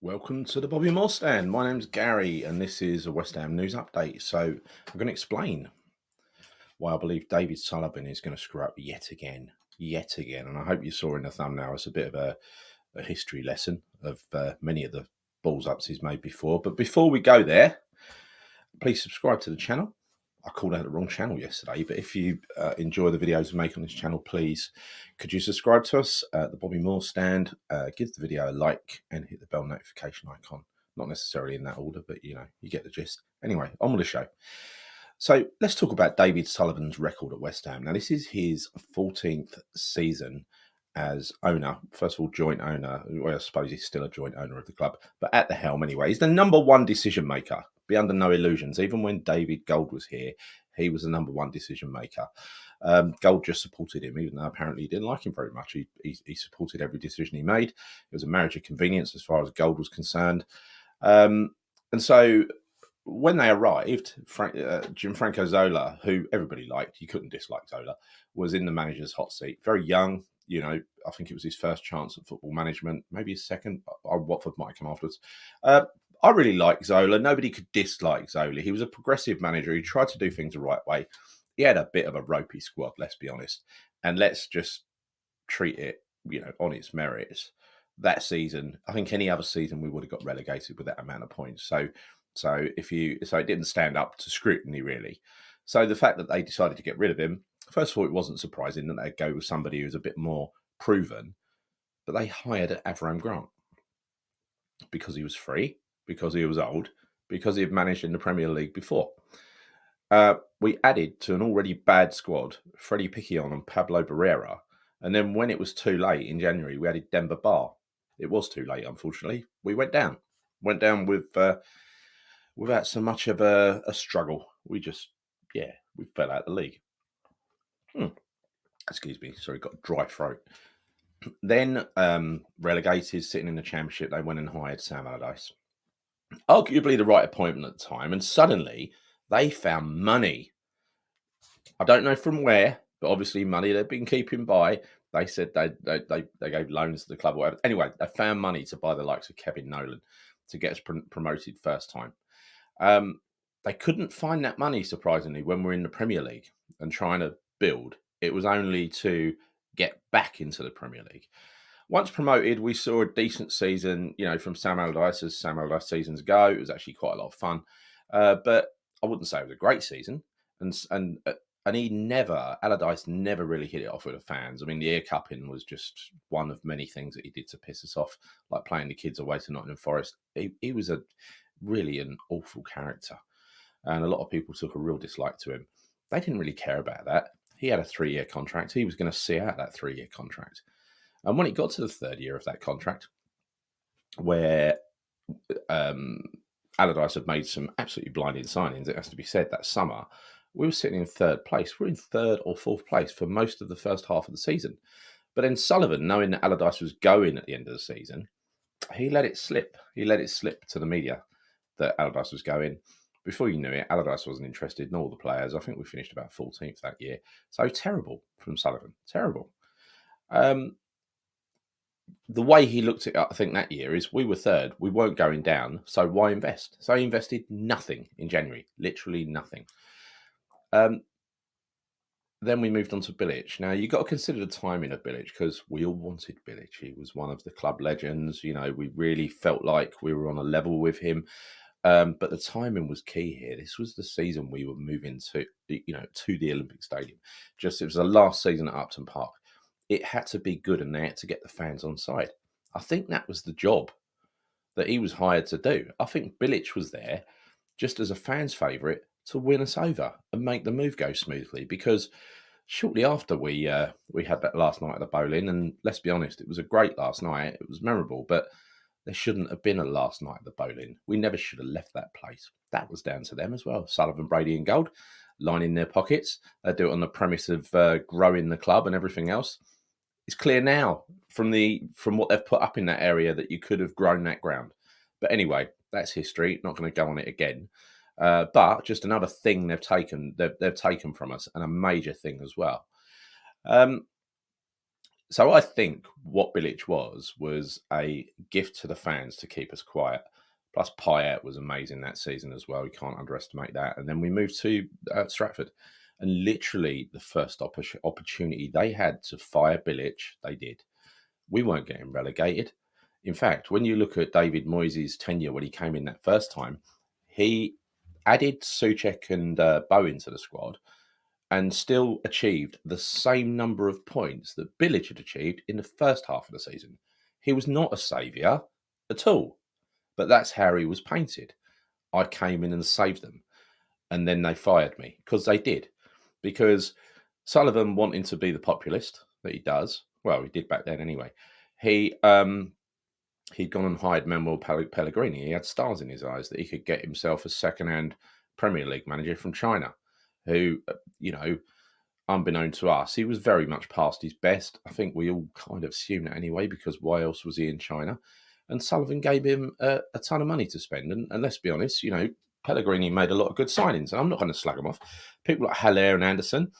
Welcome to the Bobby Moore Stand. My name's Gary, and this is a West Ham news update. So I'm going to explain why I believe David Sullivan is going to screw up yet again. And I hope you saw in the thumbnail it's a bit of a history lesson of many of the balls ups he's made before. But before we go there, please subscribe to the channel. I called out the wrong channel yesterday, but if you enjoy the videos we make on this channel, please could you subscribe to us at the Bobby Moore Stand, give the video a like and hit the bell notification icon. Not necessarily in that order, but you get the gist. Anyway, on with the show. So let's talk about David Sullivan's record at West Ham. Now, this is his 14th season as owner. First of all, joint owner. Well, I suppose he's still a joint owner of the club, but at the helm anyway. He's the number one decision maker. Be under no illusions. Even when David Gold was here, he was the number one decision maker. Gold just supported him, even though apparently he didn't like him very much. He supported every decision he made. It was a marriage of convenience as far as Gold was concerned. And so when they arrived, Gianfranco Zola, who everybody liked, you couldn't dislike Zola, was in the manager's hot seat. Very young, I think it was his first chance at football management, maybe his second. Watford might come afterwards. I really like Zola. Nobody could dislike Zola. He was a progressive manager. He tried to do things the right way. He had a bit of a ropey squad, let's be honest. And let's just treat it, on its merits. That season, I think any other season we would have got relegated with that amount of points. So it didn't stand up to scrutiny really. So the fact that they decided to get rid of him, first of all, it wasn't surprising that they'd go with somebody who's a bit more proven. But they hired Avram Grant because he was free, because he was old, because he had managed in the Premier League before. We added to an already bad squad Freddie Piquion and Pablo Barrera. And then when it was too late in January, we added Demba Ba. It was too late, unfortunately. We went down. With without so much of a struggle. We fell out of the league. Excuse me. Sorry, got a dry throat. Then relegated, sitting in the Championship, they went and hired Sam Allardyce. Arguably the right appointment at the time. And suddenly they found money. I don't know from where, but obviously money they've been keeping by. They said they gave loans to the club or whatever. Anyway, they found money to buy the likes of Kevin Nolan to get us promoted first time. They couldn't find that money, surprisingly, when we're in the Premier League and trying to build. It was only to get back into the Premier League. Once promoted, we saw a decent season, from Sam Allardyce as Sam Allardyce seasons go. It was actually quite a lot of fun. But I wouldn't say it was a great season. And Allardyce never really hit it off with the fans. I mean, the ear cupping was just one of many things that he did to piss us off, like playing the kids away to Nottingham Forest. He was really an awful character. And a lot of people took a real dislike to him. They didn't really care about that. He had a 3-year contract. He was going to see out that 3-year contract. And when it got to the third year of that contract, where Allardyce had made some absolutely blinding signings, it has to be said, that summer, we were sitting in third place. We're in third or fourth place for most of the first half of the season. But then Sullivan, knowing that Allardyce was going at the end of the season, he let it slip. He let it slip to the media that Allardyce was going. Before you knew it, Allardyce wasn't interested, nor the players. I think we finished about 14th that year. So terrible from Sullivan. Terrible. The way he looked at it, I think, that year is we were third. We weren't going down. So why invest? So he invested nothing in January. Literally nothing. Then we moved on to Bilic. Now, you've got to consider the timing of Bilic because we all wanted Bilic. He was one of the club legends. We really felt like we were on a level with him. But the timing was key here. This was the season we were moving to the Olympic Stadium. It was the last season at Upton Park. It had to be good and they had to get the fans on side. I think that was the job that he was hired to do. I think Bilic was there just as a fan's favourite to win us over and make the move go smoothly, because shortly after we had that last night at the bowling, and let's be honest, it was a great last night. It was memorable, but there shouldn't have been a last night at the bowling. We never should have left that place. That was down to them as well. Sullivan, Brady and Gold lining their pockets. They do it on the premise of growing the club and everything else. It's clear now from what they've put up in that area that you could have grown that ground. But anyway, that's history. Not going to go on it again. But just another thing they've taken from us, and a major thing as well. So I think what Bilic was a gift to the fans to keep us quiet. Plus, Payet was amazing that season as well. You can't underestimate that. And then we moved to Stratford, and literally the first opportunity they had to fire Bilic, they did. We weren't getting relegated. In fact, when you look at David Moyes' tenure when he came in that first time, he added Souček and Bowen to the squad and still achieved the same number of points that Bilic had achieved in the first half of the season. He was not a saviour at all, but that's how he was painted. I came in and saved them, and then they fired me because they did. Because Sullivan, wanting to be the populist that he does, well, he did back then anyway. He he'd gone and hired Manuel Pellegrini. He had stars in his eyes that he could get himself a second-hand Premier League manager from China, who, you know, unbeknown to us, he was very much past his best. I think we all kind of assumed that anyway, because why else was he in China? And Sullivan gave him a ton of money to spend. And let's be honest, Pellegrini made a lot of good signings. And I'm not going to slag him off. People like Haller and Anderson,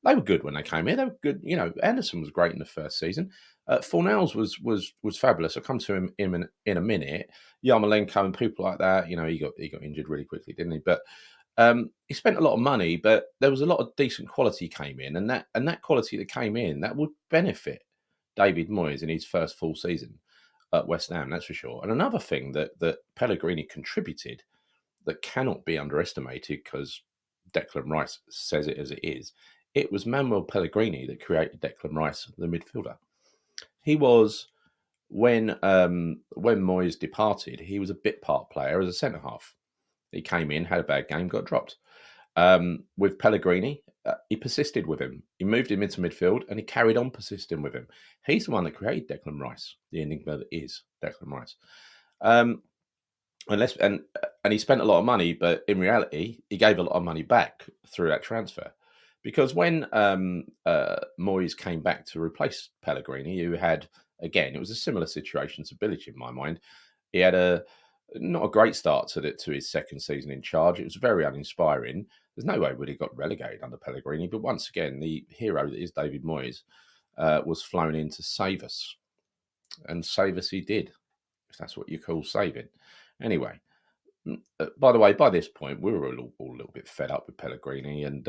they were good when they came here. They were good. Anderson was great in the first season. Fornals was fabulous. I'll come to him in a minute. Yarmolenko and people like that. He got injured really quickly, didn't he? But he spent a lot of money, but there was a lot of decent quality came in, and that quality that came in that would benefit David Moyes in his first full season at West Ham, that's for sure. And another thing that Pellegrini contributed that cannot be underestimated, because Declan Rice says it as it is, it was Manuel Pellegrini that created Declan Rice, the midfielder. He was when Moyes departed, he was a bit part player as a centre half. He came in, had a bad game, got dropped. With Pellegrini, he persisted with him. He moved him into midfield, and he carried on persisting with him. He's the one that created Declan Rice, the enigma that is Declan Rice. Um, and he spent a lot of money, but in reality, he gave a lot of money back through that transfer. Because when Moyes came back to replace Pellegrini, who had, again, it was a similar situation to Bilic in my mind. He had not a great start to his second season in charge. It was very uninspiring. There's no way would he got relegated under Pellegrini. But once again, the hero that is David Moyes was flown in to save us, and save us he did, if that's what you call saving. Anyway, by the way, by this point, we were all a little bit fed up with Pellegrini, and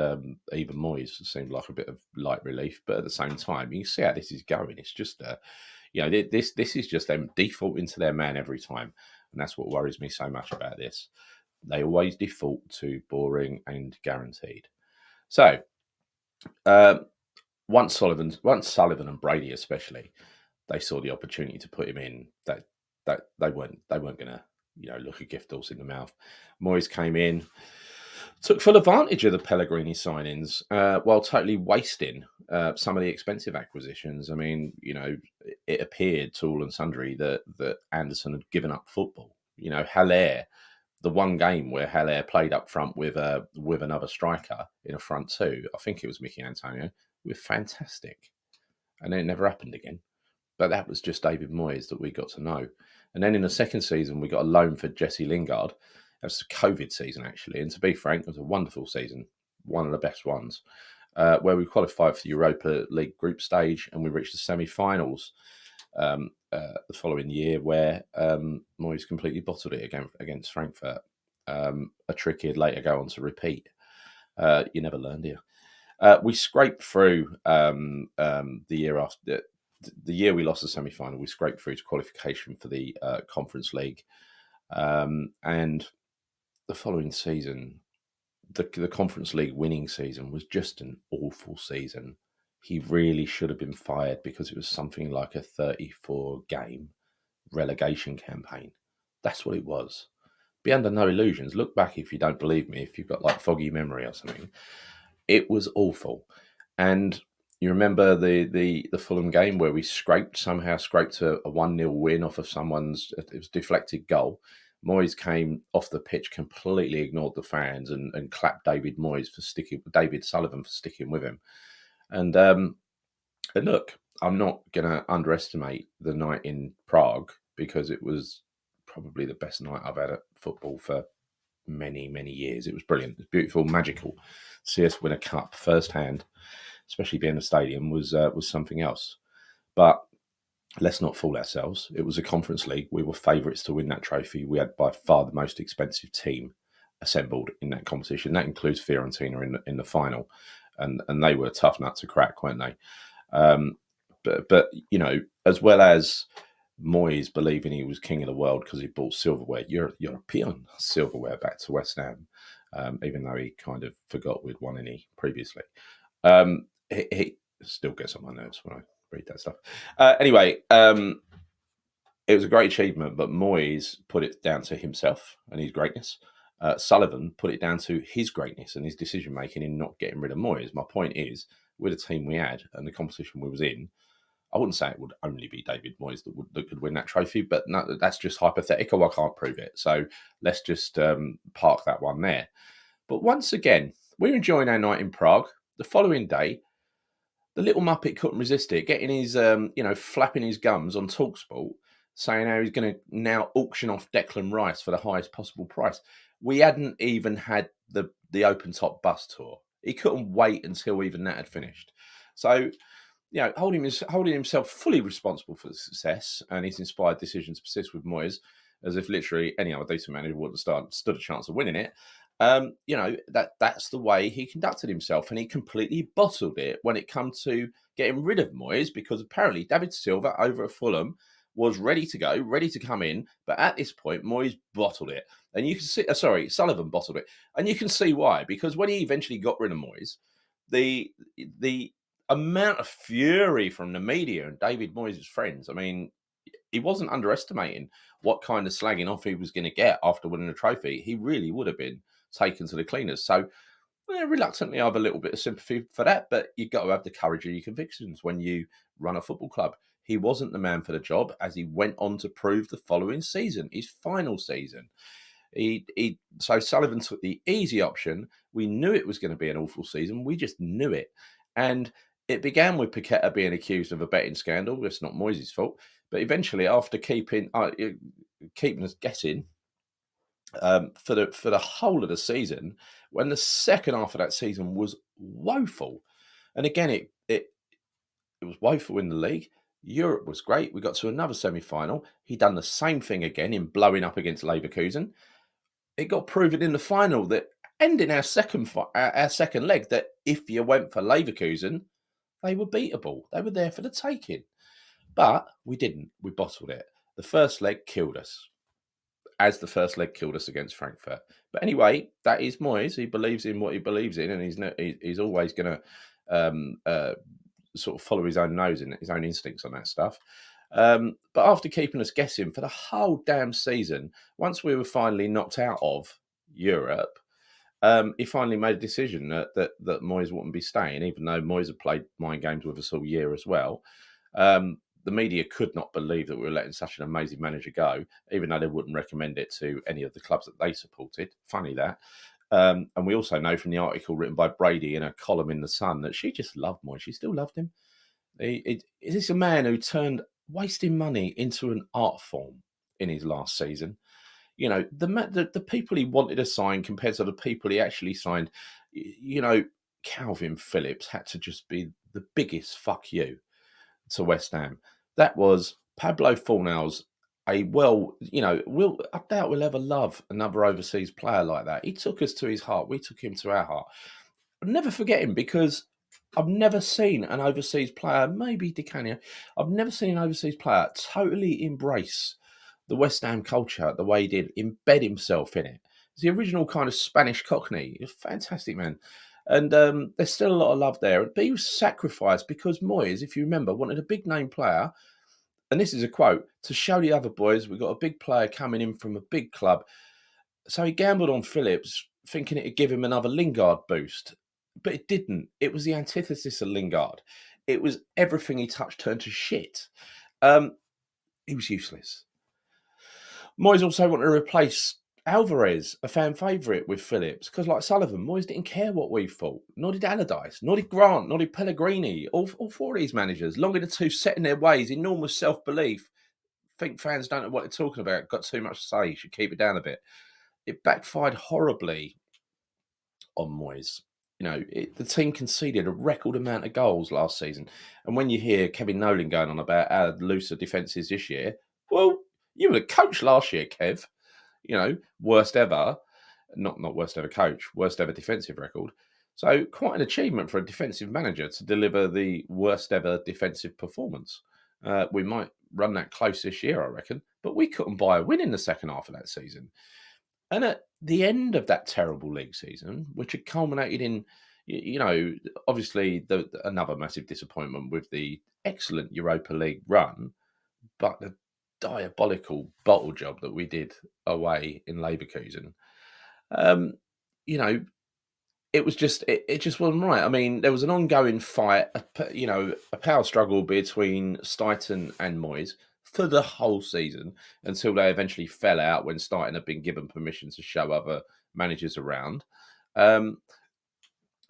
even Moyes seemed like a bit of light relief. But at the same time, you see how this is going. It's just, this is just them defaulting to their man every time, and that's what worries me so much about this. They always default to boring and guaranteed. So, once Sullivan and Brady especially, they saw the opportunity to put him in. That they weren't going to look a gift horse in the mouth. Moyes came in, took full advantage of the Pellegrini signings, while totally wasting some of the expensive acquisitions. I mean, it appeared to all and sundry that Anderson had given up football. Haller, the one game where Haller played up front with another striker in a front two, I think it was Mickey Antonio, were fantastic. And then it never happened again. But that was just David Moyes that we got to know. And then in the second season, we got a loan for Jesse Lingard. That was a COVID season, actually. And to be frank, it was a wonderful season, one of the best ones, where we qualified for the Europa League group stage, and we reached the semi-finals the following year, where Moyes completely bottled it against Frankfurt. A trick he'd later go on to repeat. You never learn, do you? We scraped through the year after. The year we lost the semi-final, we scraped through to qualification for the Conference League, and the following season, the Conference League winning season was just an awful season. He really should have been fired, because it was something like a 34-game relegation campaign. That's what it was. Be under no illusions. Look back if you don't believe me, if you've got like foggy memory or something. It was awful. And you remember the Fulham game where we somehow scraped a 1-0 win off of it was deflected goal. Moyes came off the pitch, completely ignored the fans, and clapped David Sullivan for sticking with him. And look, I'm not going to underestimate the night in Prague, because it was probably the best night I've had at football for many, many years. It was brilliant. It was beautiful, magical. See us win a cup firsthand, especially being in the stadium, was something else. But let's not fool ourselves. It was a Conference League. We were favourites to win that trophy. We had by far the most expensive team assembled in that competition. That includes Fiorentina in the final, and they were a tough nut to crack, weren't they? But you know, as well as Moyes believing he was king of the world because he brought silverware, European silverware back to West Ham, even though he kind of forgot we'd won any previously. He still gets on my nerves when I read that stuff. Anyway, it was a great achievement, but Moyes put it down to himself and his greatness. Sullivan put it down to his greatness and his decision making in not getting rid of Moyes. My point is, with the team we had and the competition we was in, I wouldn't say it would only be David Moyes that could win that trophy, but no, that's just hypothetical. I can't prove it. So let's just park that one there. But once again, we're enjoying our night in Prague. The following day, the little muppet couldn't resist it, getting his, flapping his gums on TalkSport, saying how he's going to now auction off Declan Rice for the highest possible price. We hadn't even had the open top bus tour. He couldn't wait until even that had finished. So, you know, holding himself fully responsible for the success and his inspired decision to persist with Moyes, as if literally any other decent manager wouldn't have stood a chance of winning it. That's the way he conducted himself, and he completely bottled it when it come to getting rid of Moyes, because apparently David Silva over at Fulham was ready to go, ready to come in, but at this point Moyes bottled it, and you can see. Sullivan bottled it, and you can see why, because when he eventually got rid of Moyes, the amount of fury from the media and David Moyes' friends. I mean, he wasn't underestimating what kind of slagging off he was going to get after winning a trophy. He really would have been taken to the cleaners. So, reluctantly, I have a little bit of sympathy for that, but you've got to have the courage of your convictions when you run a football club. He wasn't the man for the job, as he went on to prove the following season, his final season. So Sullivan took the easy option. We knew it was going to be an awful season. We just knew it. And it began with Paqueta being accused of a betting scandal. It's not Moyes' fault. But eventually, after keeping us guessing for the whole of the season, when the second half of that season was woeful, and again it was woeful in the league. Europe was great. We got to another semi-final. He done the same thing again in blowing up against Leverkusen. It got proven in the final that ending our second leg that if you went for Leverkusen, they were beatable. They were there for the taking. But we didn't. We bottled it. The first leg killed us, as the first leg killed us against Frankfurt. But anyway, that is Moyes. He believes in what he believes in, and he's always going to sort of follow his own nose and his own instincts on that stuff. But after keeping us guessing for the whole damn season, once we were finally knocked out of Europe, he finally made a decision that Moyes wouldn't be staying, even though Moyes had played mind games with us all year as well. The media could not believe that we were letting such an amazing manager go, even though they wouldn't recommend it to any of the clubs that they supported. Funny that. And we also know from the article written by Brady in a column in The Sun that she just loved Moyes. She still loved him. Is this a man who turned wasting money into an art form in his last season? You know, the people he wanted to sign compared to the people he actually signed. You know, Calvin Phillips had to just be the biggest fuck you to West Ham. That was Pablo Fornals. I doubt we'll ever love another overseas player like that. He took us to his heart. We took him to our heart. I'll never forget him, because I've never seen an overseas player, maybe Di Canio, I've never seen an overseas player totally embrace the West Ham culture the way he did, embed himself in it. It's the original kind of Spanish Cockney. He's a fantastic man. And there's still a lot of love there. But he was sacrificed because Moyes, if you remember, wanted a big name player. And this is a quote: to show the other boys we've got a big player coming in from a big club. So he gambled on Phillips, thinking it'd give him another Lingard boost. But it didn't. It was the antithesis of Lingard. It was everything he touched turned to shit. He was useless. Moyes also wanted to replace Alvarez, a fan favourite, with Phillips, because like Sullivan, Moyes didn't care what we thought. Nor did Allardyce, nor did Grant, nor did Pellegrini. All four of these managers, long in the tooth, set in their ways, enormous self-belief. Think fans don't know what they're talking about, got too much to say, should keep it down a bit. It backfired horribly on Moyes. the team conceded a record amount of goals last season. And when you hear Kevin Nolan going on about how looser defence is this year, well, you were the coach last year, Kev. Worst ever, not worst ever coach, worst ever defensive record. So quite an achievement for a defensive manager to deliver the worst ever defensive performance. We might run that close this year, I reckon, but we couldn't buy a win in the second half of that season. And at the end of that terrible league season, which had culminated in, obviously another massive disappointment with the excellent Europa League run, but the diabolical bottle job that we did away in Leverkusen. Um, you know, it just wasn't right. I mean, there was an ongoing fight, a power struggle between Steiten and Moyes for the whole season until they eventually fell out when Steiten had been given permission to show other managers around.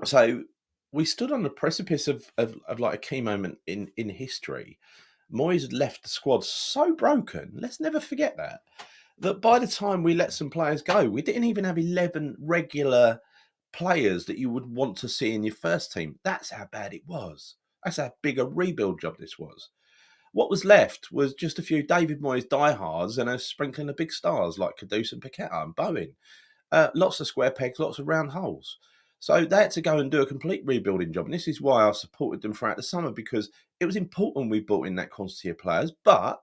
So we stood on the precipice of like a key moment in history. Moyes had left the squad so broken. Let's never forget that by the time we let some players go, we didn't even have 11 regular players that you would want to see in your first team. That's how bad it was. That's how big a rebuild job this was. What was left was just a few David Moyes diehards and a sprinkling of big stars like Kudus and Paqueta and Bowen. Lots of square pegs, lots of round holes. So they had to go and do a complete rebuilding job. And this is why I supported them throughout the summer, because it was important we brought in that quantity of players. But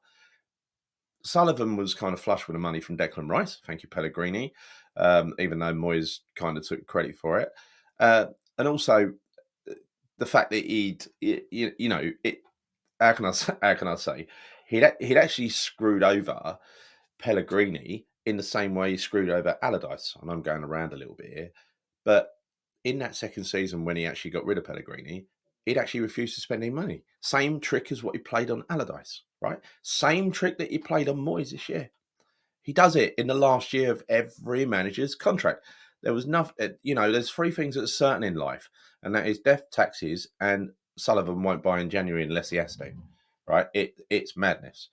Sullivan was kind of flush with the money from Declan Rice. Thank you, Pellegrini, even though Moyes kind of took credit for it. And also the fact that how can I say, he'd actually screwed over Pellegrini in the same way he screwed over Allardyce. And I'm going around a little bit here, but in that second season when he actually got rid of Pellegrini, he'd actually refused to spend any money. Same trick as what he played on Allardyce, right? Same trick that he played on Moyes this year. He does it in the last year of every manager's contract. There was nothing, there's three things that are certain in life, and that is death, taxes, and Sullivan won't buy in January unless he has to, right? It's madness.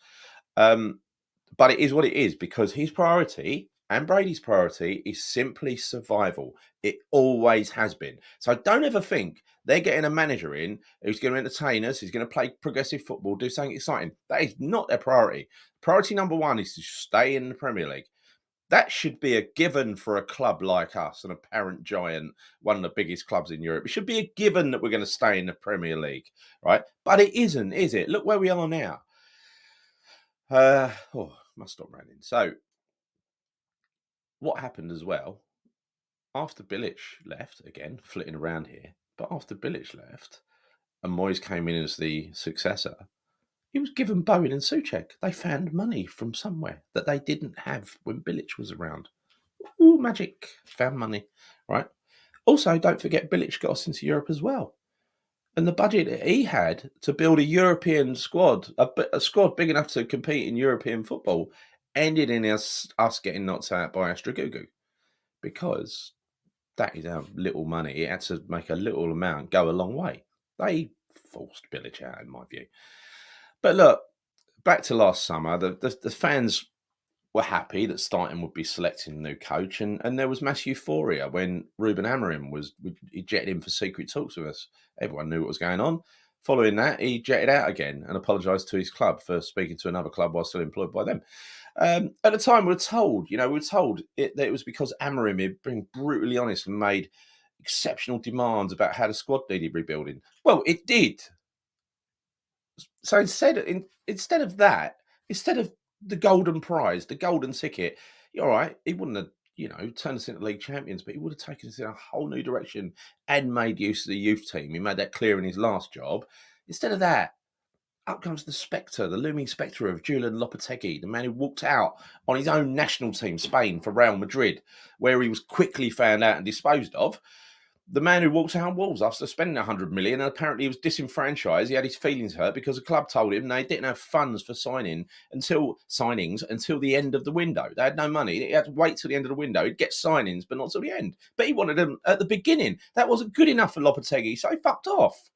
But it is what it is, because his priority and Brady's priority is simply survival. It always has been. So don't ever think they're getting a manager in who's going to entertain us, who's going to play progressive football, do something exciting. That is not their priority. Priority number one is to stay in the Premier League. That should be a given for a club like us, an apparent giant, one of the biggest clubs in Europe. It should be a given that we're going to stay in the Premier League, right? But it isn't, is it? Look where we are now. Must stop ranting. So, what happened as well, after Bilic left, again, flitting around here, but after Bilic left and Moyes came in as the successor, he was given Bowen and Souček. They found money from somewhere that they didn't have when Bilic was around. Ooh, magic. Found money, right? Also, don't forget Bilic got us into Europe as well. And the budget that he had to build a European squad, a squad big enough to compete in European football, ended in us getting knocked out by Astragugu, because that is how little money. It had to make a little amount go a long way. They forced Bilic out, in my view. But look, back to last summer, the fans were happy that Steiten would be selecting a new coach, and there was mass euphoria when Ruben Amorim he jetted in for secret talks with us. Everyone knew what was going on. Following that, he jetted out again and apologised to his club for speaking to another club while still employed by them. At the time, we were told that it was because Amorim had been brutally honest and made exceptional demands about how the squad needed rebuilding. Well, it did. So instead of that, instead of the golden prize, the golden ticket, all right, he wouldn't have, turned us into league champions, but he would have taken us in a whole new direction and made use of the youth team. He made that clear in his last job. Instead of that, up comes the spectre, the looming spectre of Julen Lopetegui, the man who walked out on his own national team, Spain, for Real Madrid, where he was quickly found out and disposed of. The man who walked out on Wolves after spending 100 million, and apparently he was disenfranchised. He had his feelings hurt because the club told him they didn't have funds for signings until the end of the window. They had no money. He had to wait till the end of the window. He'd get signings, but not till the end. But he wanted them at the beginning. That wasn't good enough for Lopetegui, so he fucked off.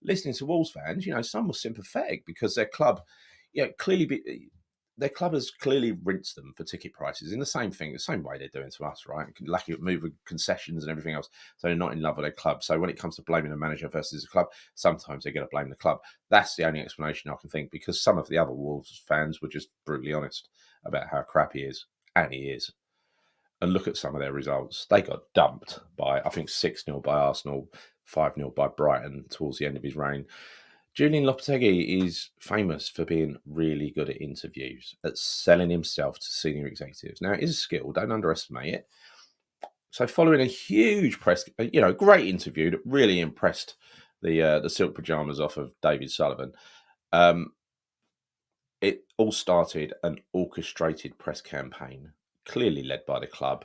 Listening to Wolves fans, some were sympathetic because their club, clearly their club has clearly rinsed them for ticket prices in the same way they're doing to us, right? Lucky at moving concessions and everything else. So they're not in love with their club. So when it comes to blaming a manager versus a club, sometimes they're going to blame the club. That's the only explanation I can think, because some of the other Wolves fans were just brutally honest about how crap he is, and he is. And look at some of their results. They got dumped by, I think, 6-0 by Arsenal, 5-0 by Brighton towards the end of his reign. Julen Lopetegui is famous for being really good at interviews, at selling himself to senior executives. Now, it is a skill, don't underestimate it. So, following a huge press, great interview that really impressed the silk pajamas off of David Sullivan, it all started an orchestrated press campaign, clearly led by the club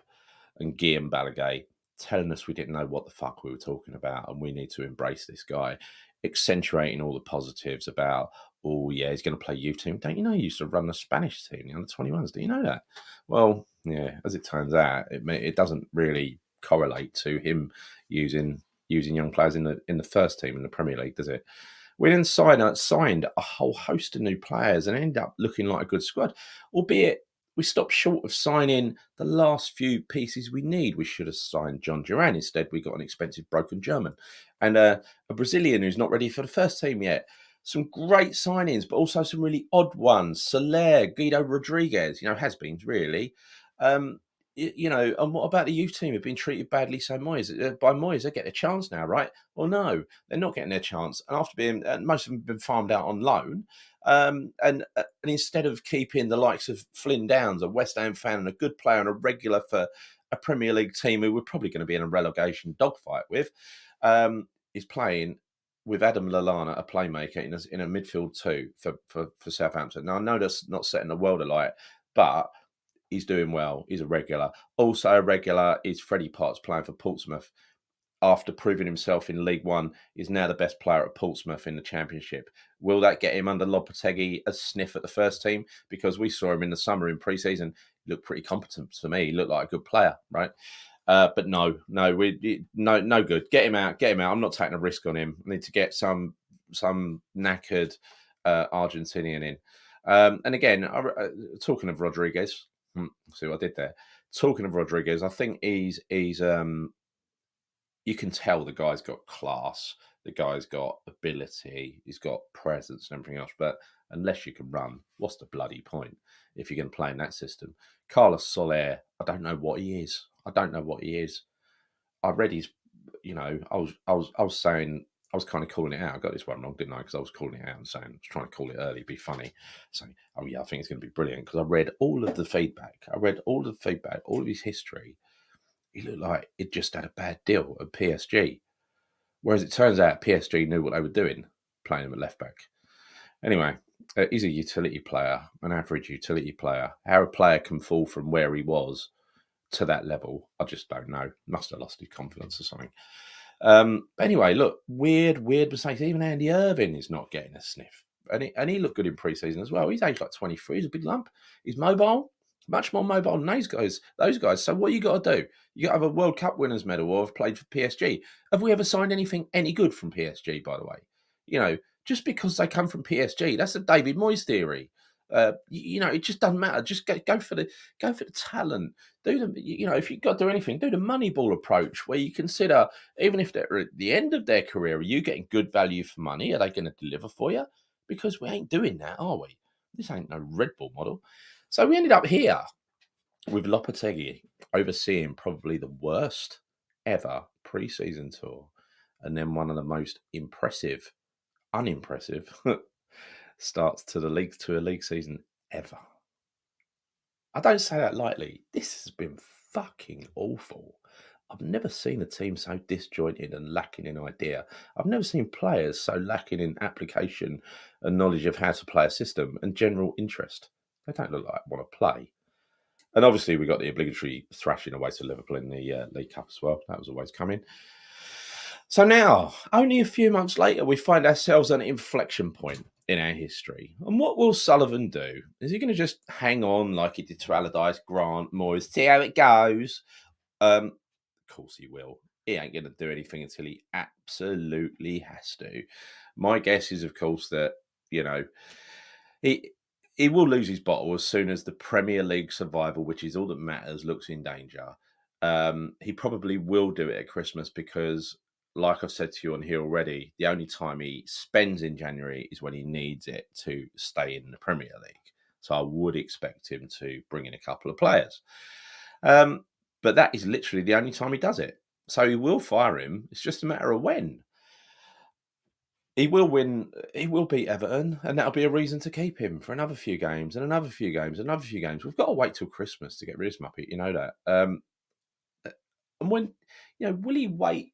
and Guillaume Balaguer, telling us we didn't know what the fuck we were talking about and we need to embrace this guy, accentuating all the positives about, oh, yeah, he's going to play youth team. Don't you know he used to run the Spanish team, the under-21s? Do you know that? Well, yeah, as it turns out, it doesn't really correlate to him using young players in the first team in the Premier League, does it? We then signed a whole host of new players and ended up looking like a good squad, albeit we stopped short of signing the last few pieces we need. We should have signed John Duran. Instead, we got an expensive broken German and a Brazilian who's not ready for the first team yet. Some great signings, but also some really odd ones. Soler, Guido Rodriguez, has-beens, really. And what about the youth team who've been treated badly by Moyes? They get a chance now, right? Well, no, they're not getting their chance. And after being, most of them have been farmed out on loan. And instead of keeping the likes of Flynn Downs, a West Ham fan and a good player and a regular for a Premier League team who we're probably going to be in a relegation dogfight with, is playing with Adam Lallana, a playmaker, in a midfield two for Southampton. Now, I know that's not setting the world alight, but he's doing well. He's a regular. Also a regular is Freddie Potts, playing for Portsmouth. After proving himself in League One, is now the best player at Portsmouth in the Championship. Will that get him under Lopetegui a sniff at the first team? Because we saw him in the summer in pre-season. He looked pretty competent to me. He looked like a good player, right? But no good. Get him out. I'm not taking a risk on him. I need to get some knackered Argentinian in. And again, talking of Rodriguez, see what I did there. Talking of Rodriguez, I think he's you can tell the guy's got class, the guy's got ability, he's got presence and everything else. But unless you can run, what's the bloody point if you're going to play in that system? Carlos Soler, I don't know what he is. I read his, I was saying, I was kind of calling it out. I got this one wrong, didn't I? Because I was calling it out and saying, I was trying to call it early, be funny. Saying, oh yeah, I think it's going to be brilliant. Because I read all of the feedback. all of his history. He looked like it just had a bad deal at PSG. Whereas it turns out PSG knew what they were doing, playing him at left back. Anyway, he's a utility player, an average utility player. How a player can fall from where he was to that level, I just don't know. Must have lost his confidence or something. But anyway, look, weird mistakes. Even Andy Irving is not getting a sniff. And he looked good in pre-season as well. He's aged like 23. He's a big lump. He's mobile, much more mobile than those guys. So what you got to do? You got to have a World Cup winners medal or have played for PSG. Have we ever signed anything any good from PSG, by the way? Just because they come from PSG, that's a David Moyes theory. It just doesn't matter. Just go for the talent. Do the if you've got to do anything, do the Moneyball approach, where you consider, even if they're at the end of their career, are you getting good value for money? Are they going to deliver for you? Because we ain't doing that, are we? This ain't no Red Bull model. So we ended up here with Lopetegui overseeing probably the worst ever pre-season tour, and then one of the most unimpressive starts to a league season ever. I don't say that lightly. This has been fucking awful. I've never seen a team so disjointed and lacking in idea. I've never seen players so lacking in application and knowledge of how to play a system and general interest. They don't look like want to play. And obviously, we got the obligatory thrashing away to Liverpool in the League Cup as well. That was always coming. So now, only a few months later, we find ourselves at an inflection point in our history. And what will Sullivan do? Is he going to just hang on like he did to Allardyce, Grant, Moyes, see how it goes? Of course he will. He ain't going to do anything until he absolutely has to. My guess is, of course, that, he he will lose his bottle as soon as the Premier League survival, which is all that matters, looks in danger. He probably will do it at Christmas because, like I've said to you on here already, the only time he spends in January is when he needs it to stay in the Premier League. So I would expect him to bring in a couple of players. But that is literally the only time he does it. So he will fire him. It's just a matter of when. He will win. He will beat Everton, and that'll be a reason to keep him for another few games and another few games, another few games. We've got to wait till Christmas to get rid of Muppet. You know that. And when will he wait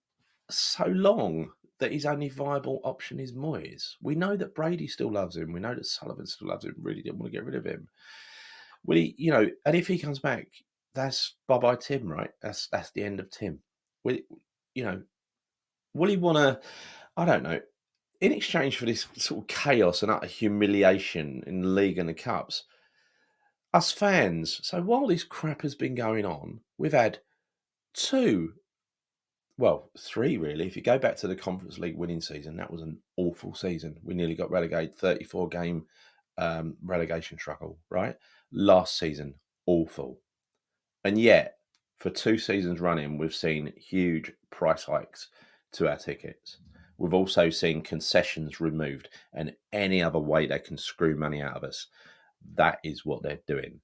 so long that his only viable option is Moyes? We know that Brady still loves him. We know that Sullivan still loves him. Really didn't want to get rid of him. Will he? And if he comes back, that's bye bye Tim, right? That's the end of Tim. Will will he want to? I don't know. In exchange for this sort of chaos and utter humiliation in the league and the cups, us fans. So while this crap has been going on, we've had two, well, three really. If you go back to the Conference League winning season, that was an awful season. We nearly got relegated, 34 game relegation struggle, right? Last season, awful. And yet, for 2 seasons running, we've seen huge price hikes to our tickets. We've also seen concessions removed and any other way they can screw money out of us. That is what they're doing.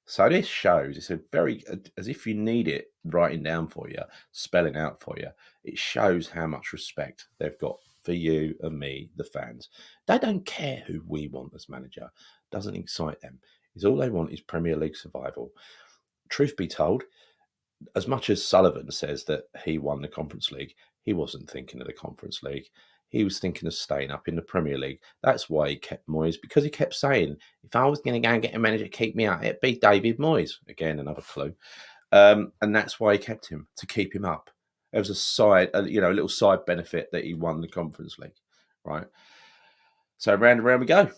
So this shows, it's a very, as if you need it writing down for you, spelling out for you, it shows how much respect they've got for you and me, the fans. They don't care who we want as manager. Doesn't excite them. It's all they want is Premier League survival. Truth be told, as much as Sullivan says that he won the Conference League, he wasn't thinking of the Conference League. He was thinking of staying up in the Premier League. That's why he kept Moyes, because he kept saying, if I was going to go and get a manager to keep me up, it'd be David Moyes. Again, another clue. And that's why he kept him, to keep him up. There was a little side benefit that he won the Conference League, right? So round and round we go.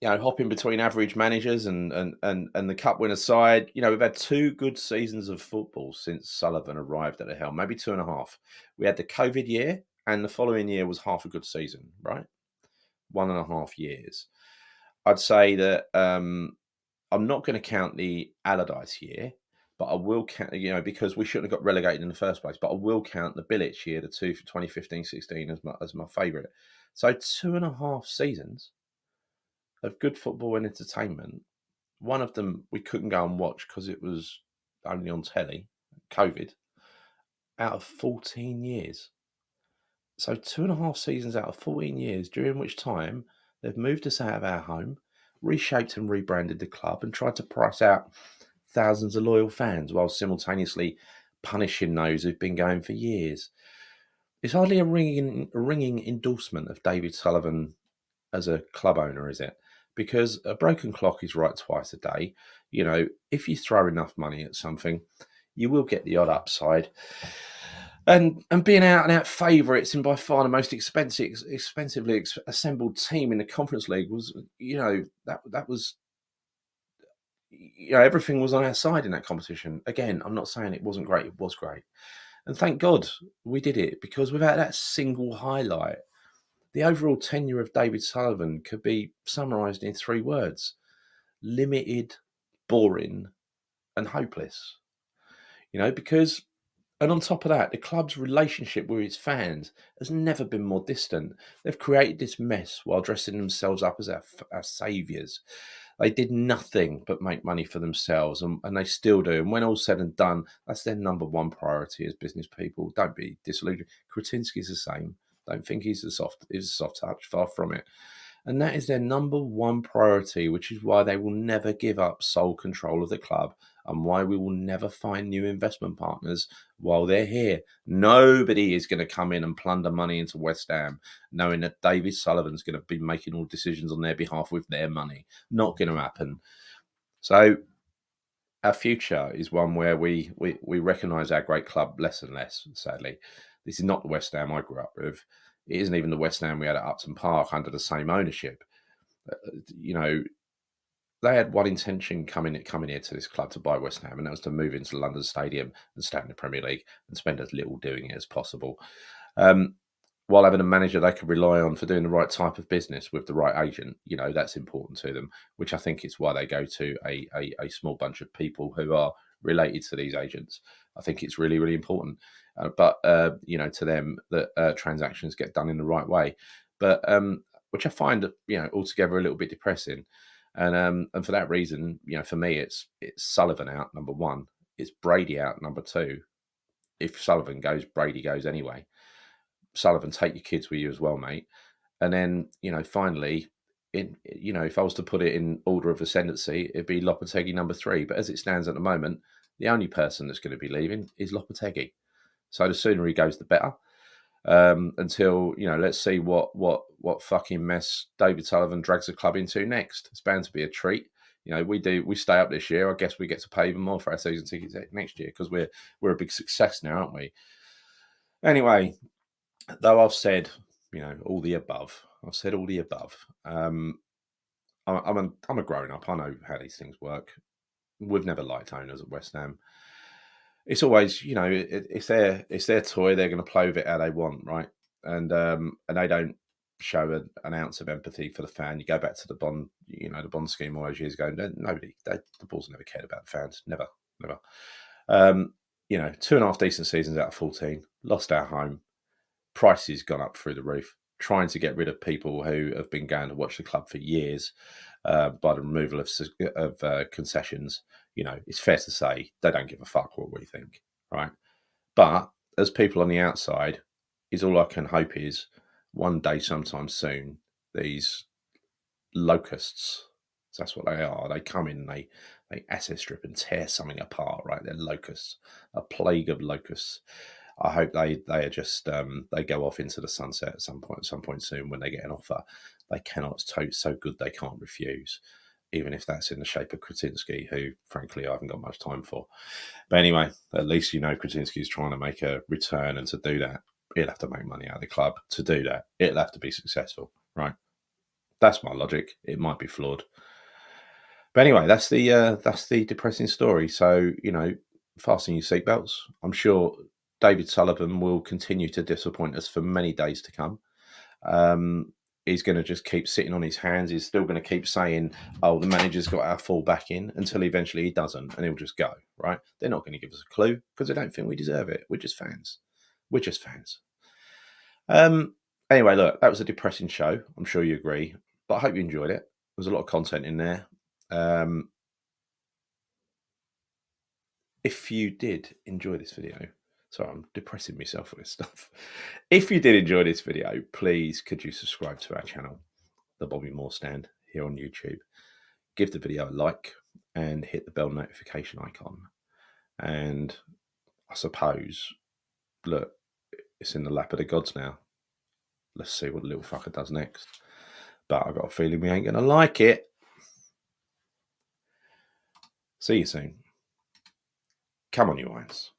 Hopping between average managers and the cup winner side. We've had 2 good seasons of football since Sullivan arrived at the helm, maybe 2.5. We had the COVID year, and the following year was half a good season, right? 1.5 years. I'd say that I'm not going to count the Allardyce year, but I will count, because we shouldn't have got relegated in the first place, but I will count the Bilic year, the 2015-16 as my favourite. So 2.5 seasons of good football and entertainment. One of them we couldn't go and watch because it was only on telly, COVID, out of 14 years. So 2.5 seasons out of 14 years, during which time they've moved us out of our home, reshaped and rebranded the club, and tried to price out thousands of loyal fans while simultaneously punishing those who've been going for years. It's hardly a ringing endorsement of David Sullivan as a club owner, is it? Because a broken clock is right twice a day. If you throw enough money at something, you will get the odd upside. And being out and out favourites and by far the most expensively assembled team in the Conference League was, that was, everything was on our side in that competition. Again, I'm not saying it wasn't great; it was great, and thank God we did it, because without that single highlight, the overall tenure of David Sullivan could be summarised in 3 words: limited, boring, and hopeless. Because, and on top of that, the club's relationship with its fans has never been more distant. They've created this mess while dressing themselves up as our saviours. They did nothing but make money for themselves, and they still do. And when all's said and done, that's their number one priority as business people. Don't be disillusioned. Kretinsky's the same. Don't think he's a soft touch. Far from it. And that is their number one priority, which is why they will never give up sole control of the club, and why we will never find new investment partners while they're here. Nobody is going to come in and plunder money into West Ham, knowing that David Sullivan's going to be making all decisions on their behalf with their money. Not going to happen. So our future is one where we recognise our great club less and less, sadly. This is not the West Ham I grew up with. It isn't even the West Ham we had at Upton Park under the same ownership. They had one intention coming here to this club to buy West Ham, and that was to move into London Stadium and stay in the Premier League and spend as little doing it as possible. while having a manager they can rely on for doing the right type of business with the right agent. You know, that's important to them, which I think is why they go to a small bunch of people who are related to these agents. I think it's really, really important. But you know, to them that transactions get done in the right way. But which I find, you know, altogether a little bit depressing. And for that reason, you know, for me, it's Sullivan out number one, it's Brady out number two. If Sullivan goes, Brady goes anyway. Sullivan, take your kids with you as well, mate. And then, you know, finally, you know, if I was to put it in order of ascendancy, it'd be Lopetegui number three. But as it stands at the moment, the only person that's going to be leaving is Lopetegui. So the sooner he goes, the better. Until, you know, let's see what fucking mess David Sullivan drags the club into next. It's bound to be a treat. You know, we stay up this year. I guess we get to pay even more for our season tickets next year because we're a big success now, aren't we? Anyway, though I've said, you know, all the above. I've said all the above. I'm a grown up. I know how these things work. We've never liked owners at West Ham. It's always, you know, it's their toy. They're going to play with it how they want, right? And they don't show an ounce of empathy for the fan. You go back to the Bond, you know, the Bond scheme all those years ago. The Bulls never cared about the fans. Never. You know, 2.5 decent seasons out of 14. Lost our home. Prices gone up through the roof. Trying to get rid of people who have been going to watch the club for years by the removal of concessions. You know, it's fair to say they don't give a fuck what we think, right? But as people on the outside, is all I can hope is one day, sometime soon, these locusts, that's what they are. They come in, they asset strip and tear something apart, right? They're locusts, a plague of locusts. I hope they are just they go off into the sunset at some point soon when they get an offer they cannot. It's so good they can't refuse, even if that's in the shape of Kretinsky, who frankly I haven't got much time for. But anyway, at least you know Kretinsky's trying to make a return, and to do that, he'll have to make money out of the club. To do that, it'll have to be successful, right? That's my logic. It might be flawed, but anyway, that's the depressing story. So, you know, fasten your seatbelts. I'm sure David Sullivan will continue to disappoint us for many days to come. He's going to just keep sitting on his hands. He's still going to keep saying, "Oh, the manager's got our full back in," until eventually he doesn't, and he'll just go. Right? They're not going to give us a clue because they don't think we deserve it. We're just fans. We're just fans. Anyway, look, that was a depressing show. I'm sure you agree, but I hope you enjoyed it. There's a lot of content in there. If you did enjoy this video, sorry, I'm depressing myself with this stuff. If you did enjoy this video, please could you subscribe to our channel, The Bobby Moore Stand, here on YouTube. Give the video a like and hit the bell notification icon. And I suppose, look, it's in the lap of the gods now. Let's see what the little fucker does next. But I've got a feeling we ain't going to like it. See you soon. Come on, you irons.